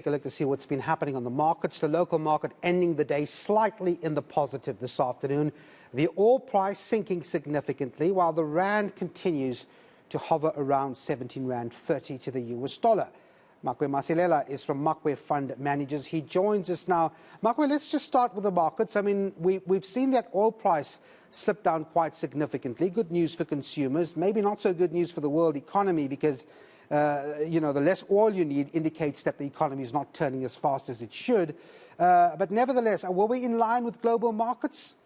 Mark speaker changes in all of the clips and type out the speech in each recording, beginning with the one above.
Speaker 1: Take a look to see what's been happening on the markets. The local market ending the day slightly in the positive this afternoon. The oil price sinking significantly while the rand continues to hover around 17 rand 30 to the US dollar. Makwe Masilela is from Makwe Fund Managers. He joins us now. Makwe, let's just start with the markets. I mean, we've seen that oil price slip down quite significantly. Good news for consumers, maybe not so good news for the world economy because the less oil you need indicates that the economy is not turning as fast as it should. But nevertheless, were we in line with global markets?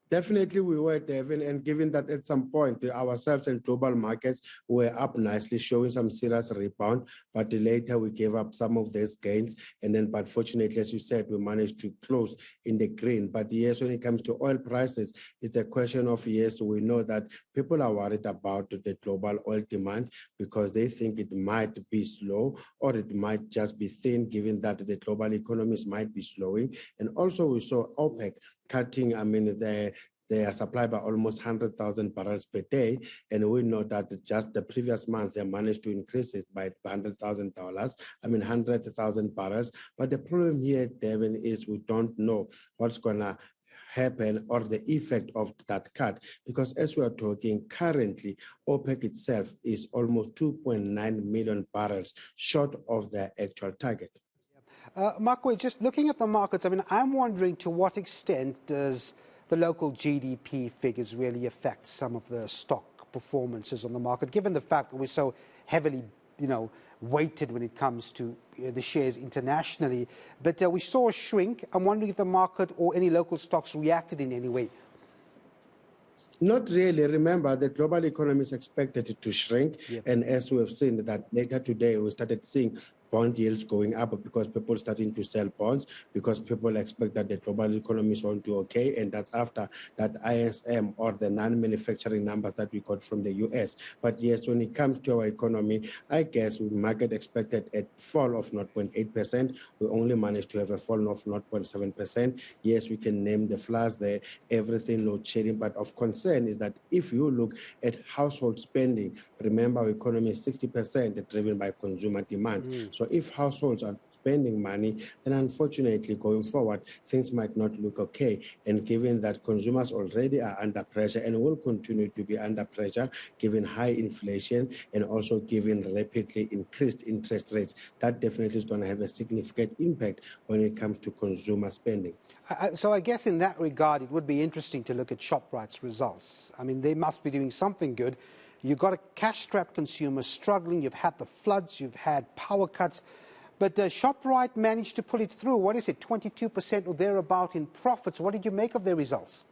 Speaker 2: Definitely we were, Devin, and given that at some point ourselves and global markets were up nicely, showing some serious rebound, but later we gave up some of these gains, but fortunately, as you said, we managed to close in the green. But yes, when it comes to oil prices, it's a question of, yes, we know that people are worried about the global oil demand because they think it might be slow or it might just be thin, given that the global economies might be slowing. And also we saw OPEC cutting, their supply by almost 100,000 barrels per day. And we know that just the previous month, they managed to increase it by $100,000, 100,000 barrels. But the problem here, Devin, is we don't know what's going to happen or the effect of that cut. Because as we are talking currently, OPEC itself is almost 2.9 million barrels short of their actual target.
Speaker 1: Makwe, just looking at the markets, I'm wondering to what extent does the local GDP figures really affect some of the stock performances on the market, given the fact that we're so heavily, weighted when it comes to the shares internationally. But we saw a shrink. I'm wondering if the market or any local stocks reacted in any way.
Speaker 2: Not really. Remember, the global economy is expected to shrink. Yep. And as we have seen that later today, we started seeing bond yields going up because people starting to sell bonds because people expect that the global economies won't do okay. And that's after that ISM or the non-manufacturing numbers that we got from the US. But yes, when it comes to our economy, I guess the market expected a fall of 0.8%. We only managed to have a fall of 0.7%. Yes, we can name the floods there, everything load shedding. But of concern is that if you look at household spending, remember our economy is 60% driven by consumer demand. So if households are spending money, then unfortunately going forward, things might not look okay. And given that consumers already are under pressure and will continue to be under pressure, given high inflation and also given rapidly increased interest rates, that definitely is going to have a significant impact when it comes to consumer spending.
Speaker 1: So I guess in that regard, it would be interesting to look at Shoprite's results. They must be doing something good. You've got a cash-strapped consumer struggling. You've had the floods. You've had power cuts. But Shoprite managed to pull it through. What is it, 22% or thereabout in profits? What did you make of their results?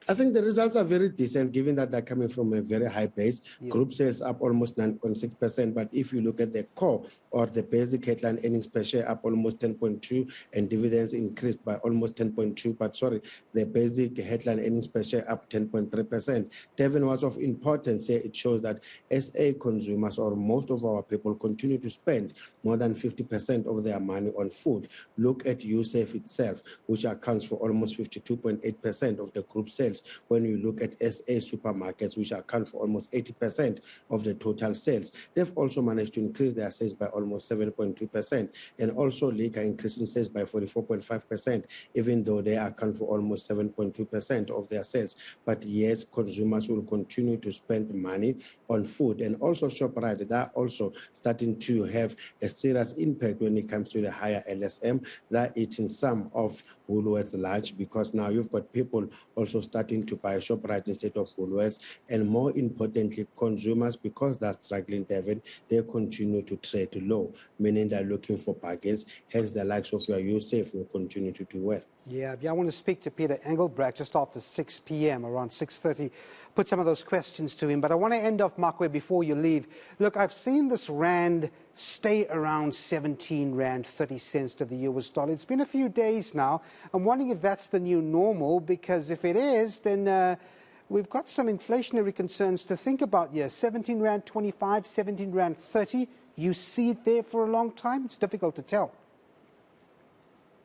Speaker 2: I think the results are very decent, given that they're coming from a very high base. Yeah. Group sales up almost 9.6%. But if you look at the core or the basic headline earnings per share up almost 10.2% and dividends increased by almost 10.2%. But sorry, the basic headline earnings per share up 10.3%. Devin, what's of importance here, it shows that SA consumers or most of our people continue to spend more than 50% of their money on food. Look at USAF itself, which accounts for almost 52.8% of the group sales. When you look at SA supermarkets, which account for almost 80% of the total sales, they've also managed to increase their sales by almost 7.2%. And also liquor increasing sales by 44.5%, even though they account for almost 7.2% of their sales. But yes, consumers will continue to spend money on food. And also Shoprite, they're also starting to have a serious impact when it comes to the higher LSM. They're eating some of Woolworths large because now you've got people also starting to buy Shoprite instead of Woolworths. And more importantly, consumers, because they're struggling, David, they continue to trade low, meaning they're looking for bargains. Hence, the likes of your USAF will continue to do well.
Speaker 1: Yeah, I want to speak to Peter Engelbrecht just after 6 p.m., around 6:30, put some of those questions to him. But I want to end off, Makwe, before you leave. Look, I've seen this rand stay around 17 rand 30 cents to the US dollar. It's been a few days now. I'm wondering if that's the new normal, because if it is, then we've got some inflationary concerns to think about here. 17 rand 25, 17 rand 30. You see it there for a long time? It's difficult to tell.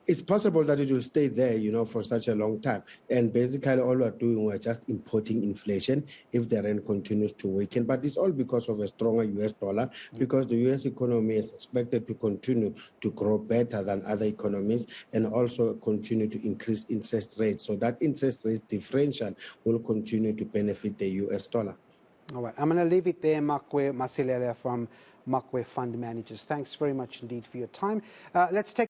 Speaker 2: It's possible that it will stay there, for such a long time. And basically, all we're doing, we're just importing inflation if the rand continues to weaken. But it's all because of a stronger US dollar, because the US economy is expected to continue to grow better than other economies and also continue to increase interest rates. So that interest rate differential will continue to benefit the US dollar.
Speaker 1: All right. I'm going to leave it there, Makwe Masilela from Makwe Fund Managers. Thanks very much indeed for your time. Let's take